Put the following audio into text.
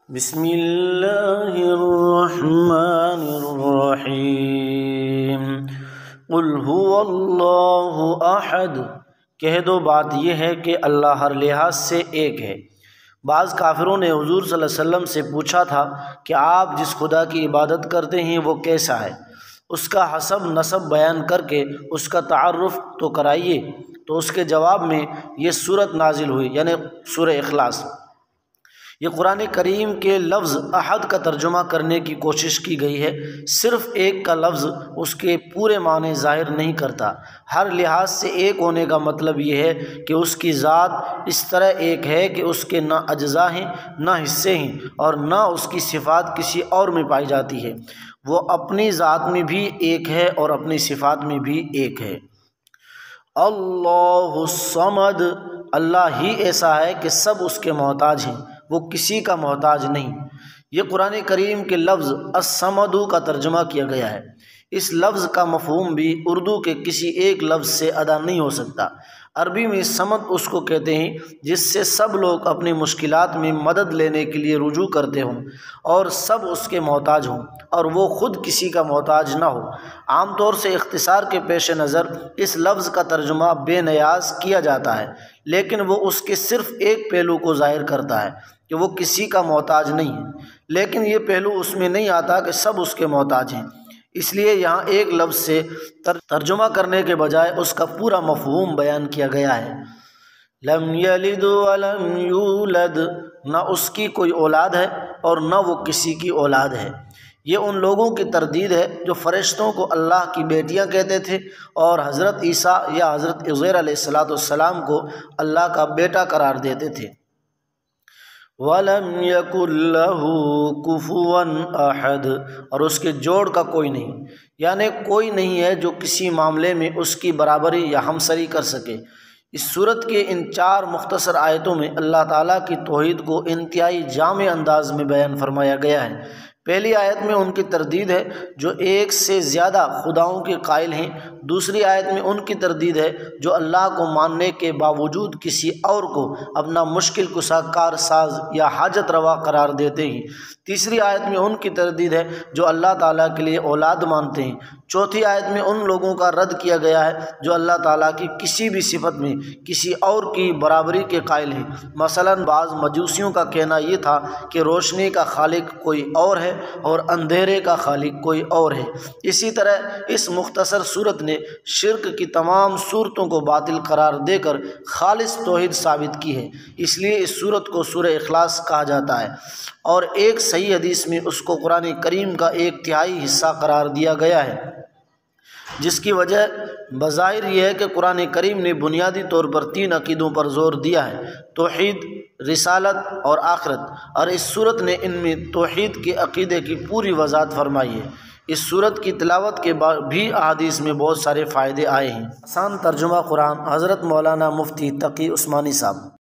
بسم اللہ الرحمن الرحیم قل هو اللہ احد، کہہ دو بات یہ ہے کہ اللہ ہر لحاظ سے ایک ہے۔ بعض کافروں نے حضور صلی اللہ علیہ وسلم سے پوچھا تھا کہ آپ جس خدا کی عبادت کرتے ہیں وہ کیسا ہے، اس کا حسب نسب بیان کر کے اس کا تعارف تو کرائیے۔ تو اس کے جواب میں یہ سورت نازل ہوئی، یعنی سورہ اخلاص۔ یہ قرآن کریم کے لفظ احد کا ترجمہ کرنے کی کوشش کی گئی ہے۔ صرف ایک کا لفظ اس کے پورے معنی ظاہر نہیں کرتا۔ ہر لحاظ سے ایک ہونے کا مطلب یہ ہے کہ اس کی ذات اس طرح ایک ہے کہ اس کے نہ اجزاء ہیں نہ حصے ہیں، اور نہ اس کی صفات کسی اور میں پائی جاتی ہے۔ وہ اپنی ذات میں بھی ایک ہے اور اپنی صفات میں بھی ایک ہے۔ اللہ الصمد، اللہ ہی ایسا ہے کہ سب اس کے محتاج ہیں، وہ کسی کا محتاج نہیں۔ یہ قرآن کریم کے لفظ الصمد کا ترجمہ کیا گیا ہے۔ اس لفظ کا مفہوم بھی اردو کے کسی ایک لفظ سے ادا نہیں ہو سکتا۔ عربی میں صمد اس کو کہتے ہیں جس سے سب لوگ اپنی مشکلات میں مدد لینے کے لیے رجوع کرتے ہوں اور سب اس کے محتاج ہوں اور وہ خود کسی کا محتاج نہ ہو۔ عام طور سے اختصار کے پیش نظر اس لفظ کا ترجمہ بے نیاز کیا جاتا ہے، لیکن وہ اس کے صرف ایک پہلو کو ظاہر کرتا ہے کہ وہ کسی کا محتاج نہیں ہے، لیکن یہ پہلو اس میں نہیں آتا کہ سب اس کے محتاج ہیں۔ اس لیے یہاں ایک لفظ سے ترجمہ کرنے کے بجائے اس کا پورا مفہوم بیان کیا گیا ہے۔ لم یلد ولم یولد، نہ اس کی کوئی اولاد ہے اور نہ وہ کسی کی اولاد ہے۔ یہ ان لوگوں کی تردید ہے جو فرشتوں کو اللہ کی بیٹیاں کہتے تھے اور حضرت عیسیٰ یا حضرت عزیر علیہ السلام کو اللہ کا بیٹا قرار دیتے تھے۔ وَلَمْ يَكُنْ لَهُ كُفُوًا أَحَدٌ، اور اس کے جوڑ کا کوئی نہیں، یعنی کوئی نہیں ہے جو کسی معاملے میں اس کی برابری یا ہمسری کر سکے۔ اس صورت کے ان 4 مختصر آیتوں میں اللہ تعالیٰ کی توحید کو انتہائی جامع انداز میں بیان فرمایا گیا ہے۔ پہلی آیت میں ان کی تردید ہے جو ایک سے زیادہ خداؤں کے قائل ہیں۔ دوسری آیت میں ان کی تردید ہے جو اللہ کو ماننے کے باوجود کسی اور کو اپنا مشکل کشا کار ساز یا حاجت روا قرار دیتے ہیں۔ تیسری آیت میں ان کی تردید ہے جو اللہ تعالیٰ کے لیے اولاد مانتے ہیں۔ چوتھی آیت میں ان لوگوں کا رد کیا گیا ہے جو اللہ تعالیٰ کی کسی بھی صفت میں کسی اور کی برابری کے قائل ہیں۔ مثلاً بعض مجوسیوں کا کہنا یہ تھا کہ روشنی کا خالق کوئی اور ہے اور اندھیرے کا خالق کوئی اور ہے۔ اسی طرح اس مختصر صورت نے شرک کی تمام صورتوں کو باطل قرار دے کر خالص توحید ثابت کی ہے۔ اس لیے اس صورت کو سورہ اخلاص کہا جاتا ہے، اور ایک صحیح حدیث میں اس کو قرآن کریم کا 1/3 حصہ قرار دیا گیا ہے، جس کی وجہ بظاہر یہ ہے کہ قرآن کریم نے بنیادی طور پر 3 عقیدوں پر زور دیا ہے: توحید، رسالت اور آخرت، اور اس صورت نے ان میں توحید کے عقیدے کی پوری وضاحت فرمائی ہے۔ اس صورت کی تلاوت کے بعد بھی احادیث میں بہت سارے فائدے آئے ہیں۔ آسان ترجمہ قرآن، حضرت مولانا مفتی تقی عثمانی صاحب۔